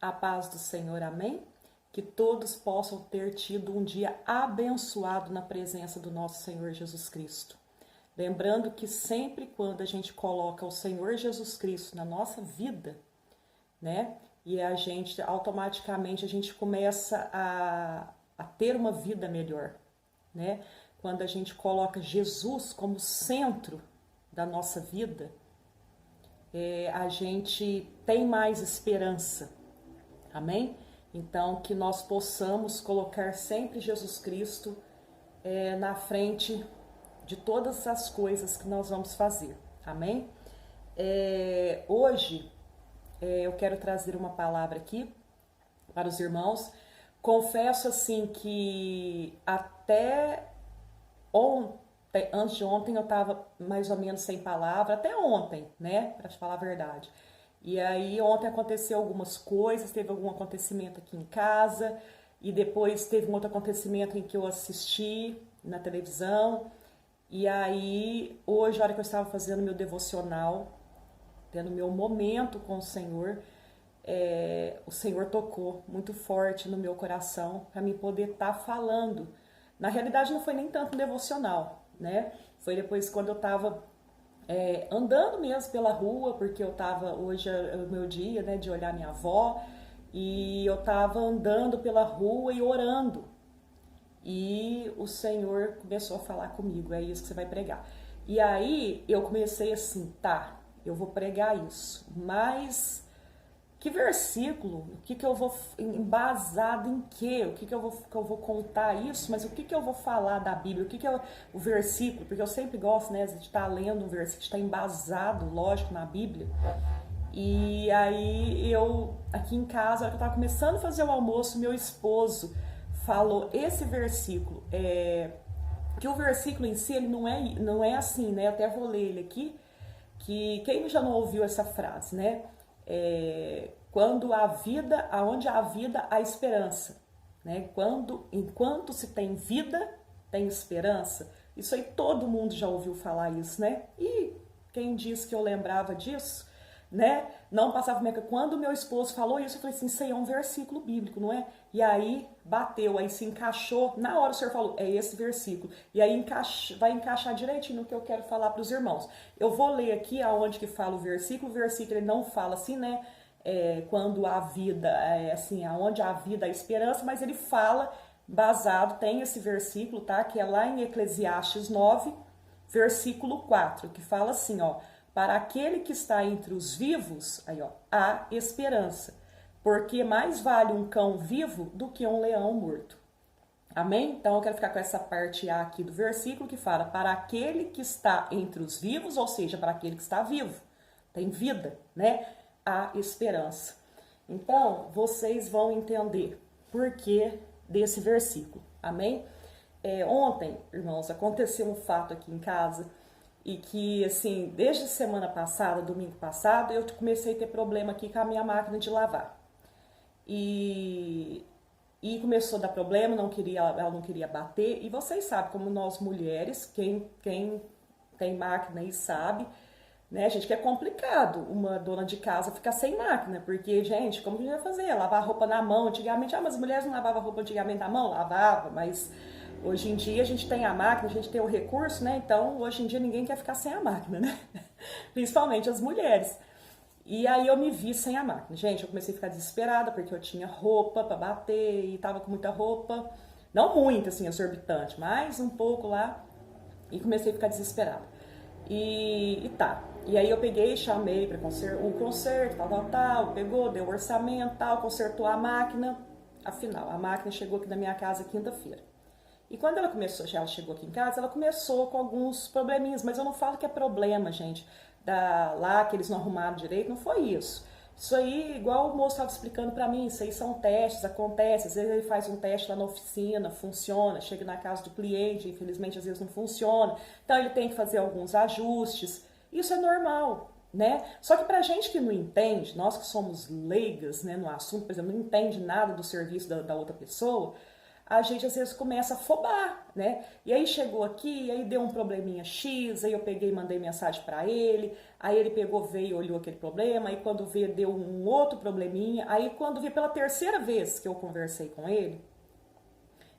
A paz do Senhor, amém? Que todos possam ter tido um dia abençoado na presença do nosso Senhor Jesus Cristo. Lembrando que sempre quando a gente coloca o Senhor Jesus Cristo na nossa vida, né? E a gente, automaticamente, a gente começa a ter uma vida melhor, né? Quando a gente coloca Jesus como centro da nossa vida, a gente tem mais esperança. Amém? Então, que nós possamos colocar sempre Jesus Cristo na frente de todas as coisas que nós vamos fazer. Amém? Hoje, eu quero trazer uma palavra aqui para os irmãos. Confesso assim que até antes de ontem eu estava mais ou menos sem palavra, até ontem, né? Para te falar a verdade. E aí ontem aconteceu algumas coisas, teve algum acontecimento aqui em casa, e depois teve um outro acontecimento em que eu assisti na televisão. E aí hoje, a hora que eu estava fazendo meu devocional, tendo meu momento com o Senhor, o Senhor tocou muito forte no meu coração para mim poder estar falando. Na realidade não foi nem tanto um devocional, né? Foi depois quando eu estava andando mesmo pela rua, porque eu tava, hoje é o meu dia, né, de olhar minha avó, e eu tava andando pela rua e orando, e o Senhor começou a falar comigo, é isso que você vai pregar. E aí eu comecei assim, tá, eu vou pregar isso, mas que versículo, o que eu vou, embasado em quê, o que eu vou contar isso, mas o que eu vou falar da Bíblia, o que é o versículo, porque eu sempre gosto, né, de estar lendo um versículo, de estar embasado, lógico, na Bíblia. E aí eu, aqui em casa, na hora que eu estava começando a fazer o almoço, meu esposo falou esse versículo, que o versículo em si, ele não é assim, né, eu até vou ler ele aqui, que quem já não ouviu essa frase, né, quando a vida, aonde há vida, há esperança, né? Enquanto se tem vida, tem esperança. Isso aí todo mundo já ouviu falar isso, né? E quem disse que eu lembrava disso, né? Não passava minha... Quando meu esposo falou isso, eu falei assim, isso aí é um versículo bíblico, não é? E aí bateu, aí se encaixou. Na hora o senhor falou, é esse versículo. E aí vai encaixar direitinho no que eu quero falar para os irmãos. Eu vou ler aqui aonde que fala o versículo ele não fala assim, né? Quando a vida, assim, aonde há vida, há esperança, mas ele fala basado, tem esse versículo, tá? Que é lá em Eclesiastes 9, versículo 4, que fala assim, ó, para aquele que está entre os vivos, aí ó, há esperança, porque mais vale um cão vivo do que um leão morto. Amém? Então eu quero ficar com essa parte A aqui do versículo que fala, para aquele que está entre os vivos, ou seja, para aquele que está vivo, tem vida, né? Há esperança. Então, vocês vão entender por que desse versículo. Amém? Ontem, irmãos, aconteceu um fato aqui em casa e que, assim, desde semana passada, domingo passado, eu comecei a ter problema aqui com a minha máquina de lavar. E começou a dar problema, ela não queria bater. E vocês sabem, como nós mulheres, quem tem máquina aí sabe, né, gente, que é complicado uma dona de casa ficar sem máquina, porque, gente, como que a gente vai fazer? Lavar roupa na mão, antigamente, mas as mulheres não lavavam roupa antigamente na mão? Lavava, mas hoje em dia a gente tem a máquina, a gente tem o recurso, né, então hoje em dia ninguém quer ficar sem a máquina, né, principalmente as mulheres. E aí eu me vi sem a máquina, gente, eu comecei a ficar desesperada, porque eu tinha roupa pra bater, e tava com muita roupa, não muito, assim, exorbitante, mas um pouco lá, e comecei a ficar desesperada. E tá. E aí eu peguei, chamei para o conserto, tal, pegou, deu orçamento, tal, consertou a máquina. Afinal, a máquina chegou aqui na minha casa quinta-feira. E quando ela chegou aqui em casa, ela começou com alguns probleminhas, mas eu não falo que é problema, gente, lá que eles não arrumaram direito, não foi isso. Isso aí, igual o moço estava explicando para mim, isso aí são testes, acontece, às vezes ele faz um teste lá na oficina, funciona, chega na casa do cliente, infelizmente às vezes não funciona, então ele tem que fazer alguns ajustes, isso é normal, né? Só que pra gente que não entende, nós que somos leigas, né, no assunto, por exemplo, não entende nada do serviço da outra pessoa, a gente às vezes começa a afobar, né? E aí chegou aqui, aí deu um probleminha X, aí eu peguei e mandei mensagem para ele, aí ele pegou, veio, olhou aquele problema, aí quando veio deu um outro probleminha, aí quando vi pela terceira vez que eu conversei com ele,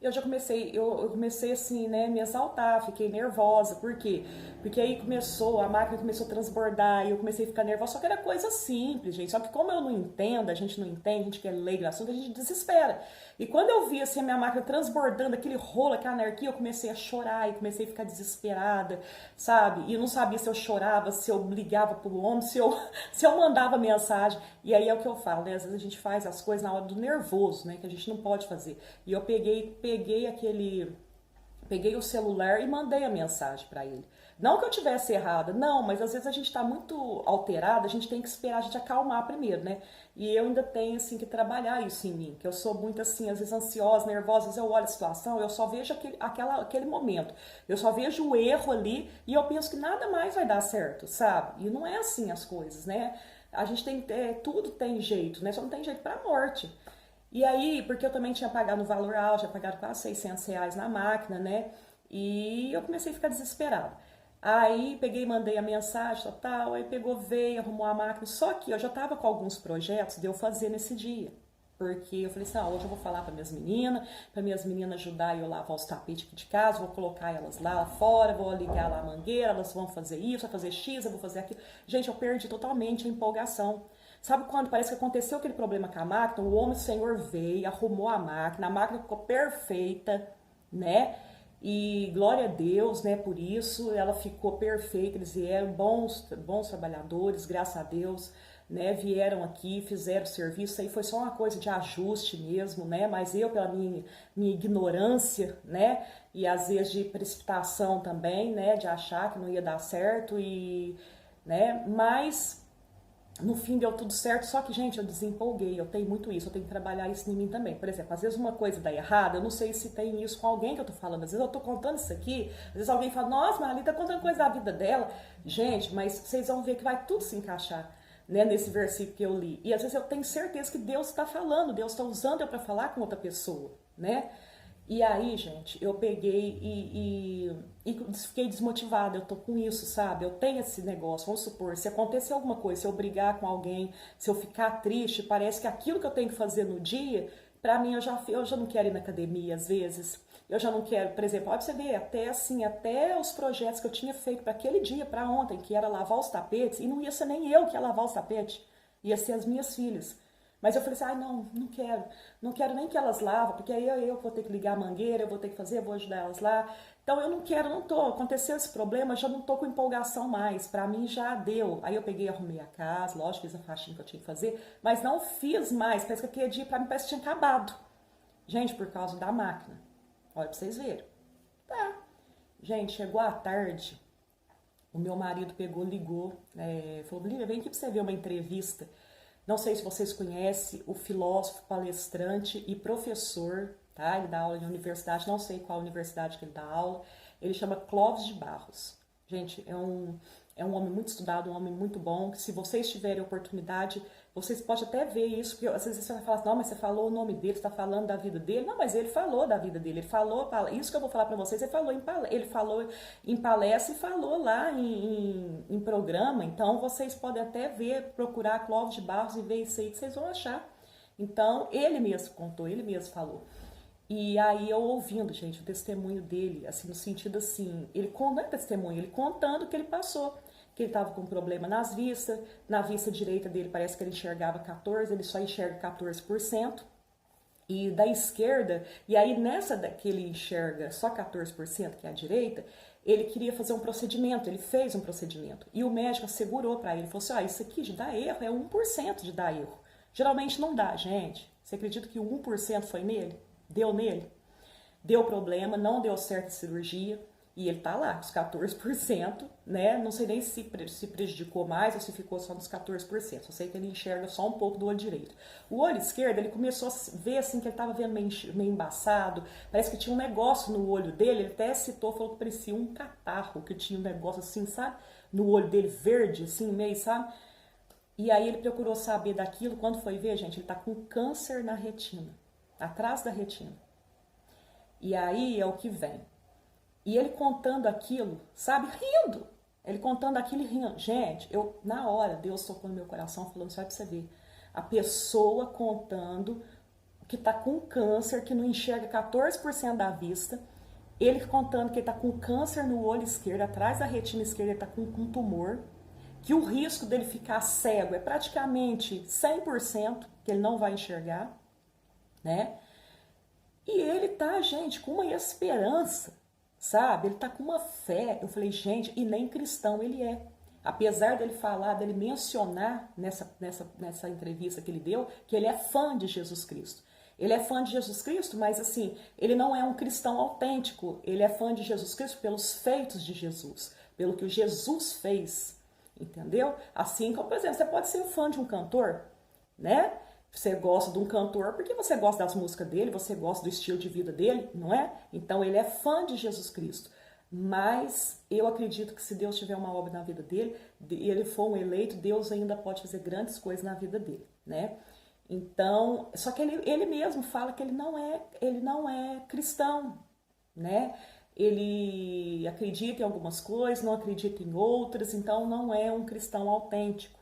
eu já comecei, eu comecei assim, né, me exaltar, fiquei nervosa. Por quê? Porque aí começou, a máquina começou a transbordar e eu comecei a ficar nervosa. Só que era coisa simples, gente. Só que como eu não entendo, a gente não entende, a gente que é leigo no assunto, a gente desespera. E quando eu vi assim a minha máquina transbordando, aquele rolo, aquela anarquia, eu comecei a chorar e comecei a ficar desesperada, sabe? E eu não sabia se eu chorava, se eu ligava pro homem, se eu mandava mensagem. E aí é o que eu falo, né? Às vezes a gente faz as coisas na hora do nervoso, né? Que a gente não pode fazer. E eu peguei o celular e mandei a mensagem para ele. Não que eu tivesse errada, não, mas às vezes a gente está muito alterada, a gente tem que esperar a gente acalmar primeiro, né? E eu ainda tenho assim que trabalhar isso em mim, que eu sou muito assim, às vezes ansiosa, nervosa, às vezes eu olho a situação, eu só vejo aquele momento, eu só vejo o erro ali e eu penso que nada mais vai dar certo, sabe? E não é assim as coisas, né? A gente tem, tudo tem jeito, né? Só não tem jeito para a morte. E aí, porque eu também tinha pagado um valor alto, tinha pagado quase R$ 600 na máquina, né? E eu comecei a ficar desesperada. Aí peguei e mandei a mensagem, tal, aí pegou, veio, arrumou a máquina. Só que eu já tava com alguns projetos de eu fazer nesse dia. Porque eu falei assim, hoje eu vou falar para minhas meninas ajudar eu lavar os tapetes aqui de casa, vou colocar elas lá fora, vou ligar lá a mangueira, elas vão fazer isso, vou fazer X, eu vou fazer aquilo. Gente, eu perdi totalmente a empolgação. Sabe quando parece que aconteceu aquele problema com a máquina? O homem do Senhor veio, arrumou a máquina ficou perfeita, né? E glória a Deus, né, por isso, ela ficou perfeita, eles vieram bons trabalhadores, graças a Deus, né, vieram aqui, fizeram o serviço, isso aí foi só uma coisa de ajuste mesmo, né, mas eu, pela minha ignorância, né, e às vezes de precipitação também, né, de achar que não ia dar certo, né, mas no fim deu tudo certo, só que, gente, eu desempolguei, eu tenho muito isso, eu tenho que trabalhar isso em mim também. Por exemplo, às vezes uma coisa dá errado, eu não sei se tem isso com alguém que eu tô falando, às vezes eu tô contando isso aqui, às vezes alguém fala, nossa, Marli tá contando coisa da vida dela. Gente, mas vocês vão ver que vai tudo se encaixar, né, nesse versículo que eu li. E às vezes eu tenho certeza que Deus está falando, Deus está usando eu para falar com outra pessoa, né? E aí, gente, eu peguei e fiquei desmotivada. Eu tô com isso, sabe? Eu tenho esse negócio. Vamos supor, se acontecer alguma coisa, se eu brigar com alguém, se eu ficar triste, parece que aquilo que eu tenho que fazer no dia, pra mim, eu já não quero ir na academia às vezes. Eu já não quero, por exemplo, pode você ver, até assim, até os projetos que eu tinha feito para aquele dia, para ontem, que era lavar os tapetes, e não ia ser nem eu que ia lavar os tapetes, ia ser as minhas filhas. Mas eu falei assim, não quero nem que elas lavem, porque aí eu vou ter que ligar a mangueira, eu vou ter que fazer, eu vou ajudar elas lá. Então eu não quero, não tô, aconteceu esse problema, já não tô com empolgação mais, pra mim já deu. Aí eu peguei, arrumei a casa, lógico, fiz a faxina que eu tinha que fazer, mas não fiz mais, parece que aquele dia pra mim parece que tinha acabado. Gente, por causa da máquina. Olha pra vocês verem. Tá. Gente, chegou à tarde, o meu marido pegou, ligou, falou, Lívia, vem aqui pra você ver uma entrevista. Não sei se vocês conhecem o filósofo, palestrante e professor, tá? Ele dá aula em universidade, não sei qual universidade que ele dá aula. Ele chama Clóvis de Barros. Gente, é um homem muito estudado, um homem muito bom, que se vocês tiverem oportunidade, vocês podem até ver isso, porque às vezes você vai falar, não, mas você falou o nome dele, você está falando da vida dele. Não, mas ele falou da vida dele, ele falou, isso que eu vou falar para vocês, ele falou em palestra e falou lá em programa, então vocês podem até ver, procurar Clóvis de Barros e ver isso aí que vocês vão achar. Então, ele mesmo contou, ele mesmo falou. E aí eu ouvindo, gente, o testemunho dele, assim, no sentido assim, não é testemunho, ele contando o que ele passou, que ele estava com um problema nas vistas, na vista direita dele parece que ele enxergava 14, ele só enxerga 14%, e da esquerda, e aí nessa que ele enxerga só 14%, que é a direita, ele queria fazer um procedimento, ele fez um procedimento, e o médico assegurou para ele, falou assim, isso aqui de dar erro é 1% de dar erro, geralmente não dá, gente, você acredita que o 1% foi nele? Deu nele, deu problema, não deu certo a cirurgia e ele tá lá, os 14%, né? Não sei nem se prejudicou mais ou se ficou só nos 14%. Só sei que ele enxerga só um pouco do olho direito. O olho esquerdo, ele começou a ver assim que ele tava vendo meio embaçado, parece que tinha um negócio no olho dele, ele até citou, falou que parecia um catarro, que tinha um negócio assim, sabe? No olho dele verde, assim, meio, sabe? E aí ele procurou saber daquilo, quando foi ver, gente, ele tá com câncer na retina. Atrás da retina. E aí é o que vem. E ele contando aquilo, sabe, rindo. Ele contando aquilo e rindo. Gente, na hora, Deus tocou no meu coração falando, só pra você ver. A pessoa contando que tá com câncer, que não enxerga 14% da vista. Ele contando que ele tá com câncer no olho esquerdo, atrás da retina esquerda, ele tá com um tumor. Que o risco dele ficar cego é praticamente 100%, que ele não vai enxergar, né? E ele tá, gente, com uma esperança, sabe? Ele tá com uma fé. Eu falei, gente, e nem cristão ele é. Apesar dele falar, dele mencionar nessa entrevista que ele deu, que ele é fã de Jesus Cristo. Ele é fã de Jesus Cristo, mas assim, ele não é um cristão autêntico. Ele é fã de Jesus Cristo pelos feitos de Jesus, pelo que o Jesus fez, entendeu? Assim como, por exemplo, você pode ser fã de um cantor, né? Você gosta de um cantor porque você gosta das músicas dele, você gosta do estilo de vida dele, não é? Então ele é fã de Jesus Cristo. Mas eu acredito que se Deus tiver uma obra na vida dele, e ele for um eleito, Deus ainda pode fazer grandes coisas na vida dele, né? Então, só que ele mesmo fala que ele não é cristão, né? Ele acredita em algumas coisas, não acredita em outras, então não é um cristão autêntico,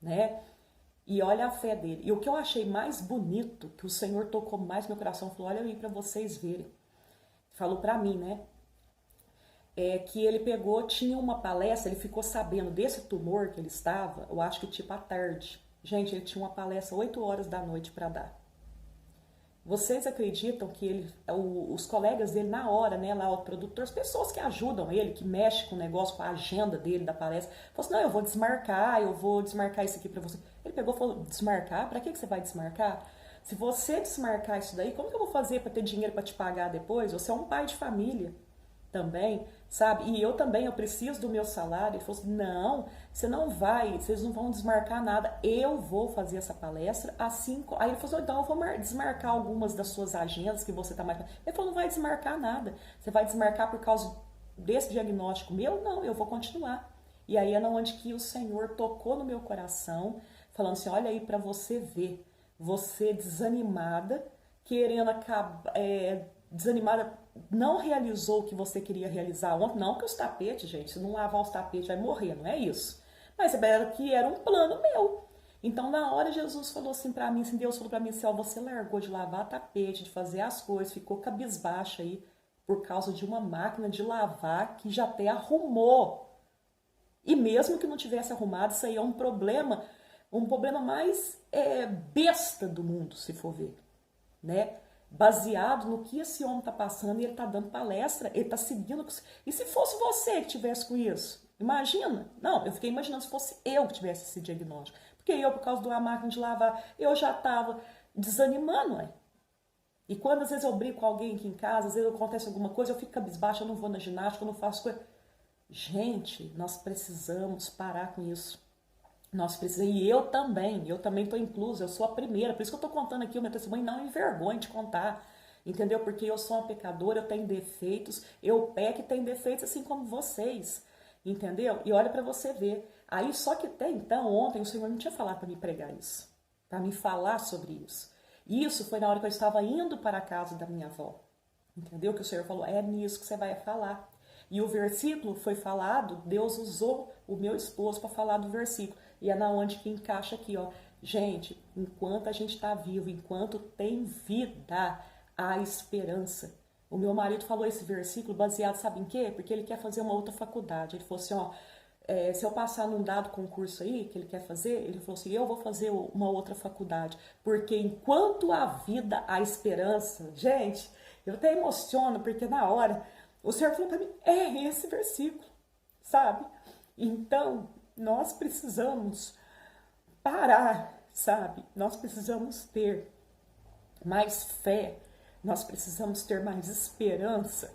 né? E olha a fé dele. E o que eu achei mais bonito, que o Senhor tocou mais no meu coração, falou, olha aí para vocês verem. Falou para mim, né? É que ele pegou, tinha uma palestra, ele ficou sabendo desse tumor que ele estava, eu acho que tipo à tarde. Gente, ele tinha uma palestra 8 horas da noite para dar. Vocês acreditam que os colegas dele na hora, né, lá o produtor, as pessoas que ajudam ele, que mexem com o negócio, com a agenda dele, da palestra, falou assim, não, eu vou desmarcar isso aqui para você. Ele pegou e falou, desmarcar? Para que você vai desmarcar? Se você desmarcar isso daí, como que eu vou fazer para ter dinheiro para te pagar depois? Você é um pai de família também, sabe? E eu preciso do meu salário. Ele falou assim, não, vocês não vão desmarcar nada, eu vou fazer essa palestra, assim, aí ele falou assim, então eu vou desmarcar algumas das suas agendas que você tá marcando. Ele falou, não vai desmarcar nada, você vai desmarcar por causa desse diagnóstico meu? Não, eu vou continuar. E aí é onde que o Senhor tocou no meu coração, falando assim, olha aí para você ver, você desanimada, querendo acabar, desanimada, não realizou o que você queria realizar ontem, não que os tapetes, gente, se não lavar os tapetes vai morrer, não é isso. Mas era que era um plano meu. Então na hora Jesus falou assim pra mim, assim, Deus falou pra mim assim, ó, você largou de lavar tapete, de fazer as coisas, ficou cabisbaixa aí por causa de uma máquina de lavar que já até arrumou. E mesmo que não tivesse arrumado, isso aí é um problema mais besta do mundo, se for ver, né? Baseado no que esse homem está passando e ele está dando palestra, ele está seguindo. E se fosse você que tivesse com isso? Imagina. Não, eu fiquei imaginando se fosse eu que tivesse esse diagnóstico. Porque eu, por causa da máquina de lavar, eu já estava desanimando, né? E quando às vezes eu brigo com alguém aqui em casa, às vezes acontece alguma coisa, eu fico cabisbaixa, eu não vou na ginástica, eu não faço coisa. Gente, nós precisamos parar com isso. Nós precisamos, e eu também estou inclusa, eu sou a primeira, por isso que eu estou contando aqui o meu testemunho, não me envergonhe de contar, entendeu? Porque eu sou uma pecadora, eu tenho defeitos, eu peco e tenho defeitos assim como vocês, entendeu? E olha para você ver, aí só que até então, ontem o Senhor não tinha falado para me pregar isso, para me falar sobre isso. Isso foi na hora que eu estava indo para a casa da minha avó, entendeu? Que o Senhor falou, é nisso que você vai falar. E o versículo foi falado, Deus usou o meu esposo para falar do versículo. E é na onde que encaixa aqui, ó. Gente, enquanto a gente está vivo, enquanto tem vida, há esperança. O meu marido falou esse versículo baseado, sabe em quê? Porque ele quer fazer uma outra faculdade. Ele falou assim, ó, se eu passar num dado concurso aí, que ele quer fazer, ele falou assim, eu vou fazer uma outra faculdade. Porque enquanto há vida, há esperança. Gente, eu até emociono, porque na hora, o Senhor falou para mim, é esse versículo, sabe? Então, nós precisamos parar, sabe? Nós precisamos ter mais fé, nós precisamos ter mais esperança,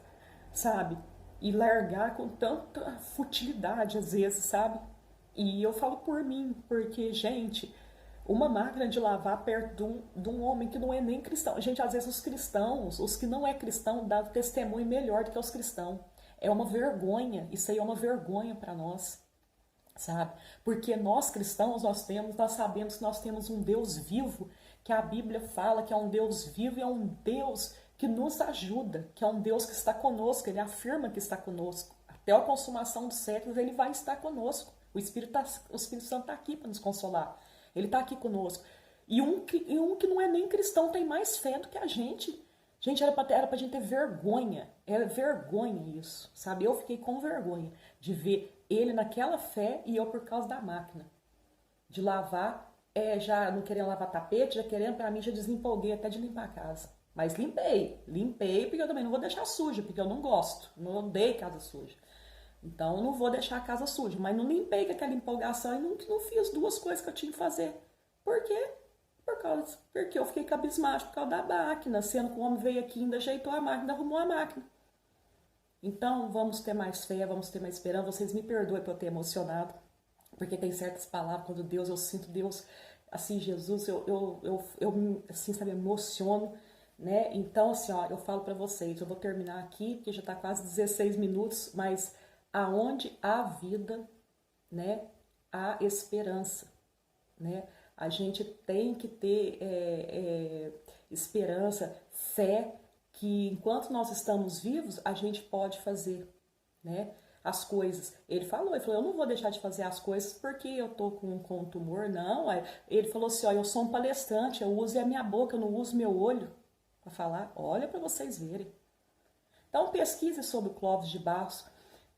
sabe? E largar com tanta futilidade às vezes, sabe? E eu falo por mim, porque, gente, uma máquina de lavar perto de um homem que não é nem cristão. Gente, às vezes os cristãos, os que não é cristão, dão testemunho melhor do que os cristãos. É uma vergonha, isso aí é uma vergonha para nós, sabe? Porque nós cristãos, nós sabemos que nós temos um Deus vivo, que a Bíblia fala que é um Deus vivo e é um Deus que nos ajuda, que é um Deus que está conosco, ele afirma que está conosco. Até a consumação dos séculos, ele vai estar conosco. O Espírito Santo está aqui para nos consolar. Ele está aqui conosco. E um que não é nem cristão tem mais fé do que a gente. Gente, era pra gente ter vergonha. Era vergonha isso, sabe? Eu fiquei com vergonha de ver ele naquela fé e eu por causa da máquina. De lavar, já não querendo lavar tapete, já querendo, pra mim, já desempolguei até de limpar a casa. Mas limpei porque eu também não vou deixar suja, porque eu não gosto, não odeio casa suja. Então eu não vou deixar a casa suja, mas não limpei com aquela empolgação e não fiz duas coisas que eu tinha que fazer. Por quê? Porque eu fiquei cabisbaixo por causa da máquina, sendo que o homem veio aqui, ainda ajeitou a máquina, arrumou a máquina. Então vamos ter mais fé, vamos ter mais esperança. Vocês me perdoem por eu ter emocionado, porque tem certas palavras, quando Deus, eu sinto Deus, assim, Jesus, eu assim, sabe, emociono, né? Então, assim, ó, eu falo pra vocês, eu vou terminar aqui, porque já tá quase 16 minutos, mas aonde há vida, né, há esperança, né? A gente tem que ter esperança, fé, que enquanto nós estamos vivos, a gente pode fazer, né, as coisas. Ele falou, eu não vou deixar de fazer as coisas porque eu tô com um tumor, não. Ele falou assim, ó, eu sou um palestrante, eu uso a minha boca, eu não uso meu olho para falar. Olha para vocês verem. Então pesquise sobre o Clóvis de Barros,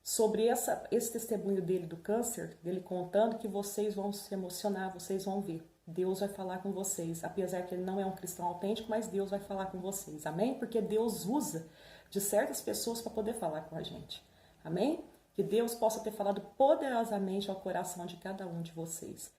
sobre esse testemunho dele do câncer, dele contando, que vocês vão se emocionar, vocês vão ver. Deus vai falar com vocês, apesar que ele não é um cristão autêntico, mas Deus vai falar com vocês, amém? Porque Deus usa de certas pessoas para poder falar com a gente, amém? Que Deus possa ter falado poderosamente ao coração de cada um de vocês.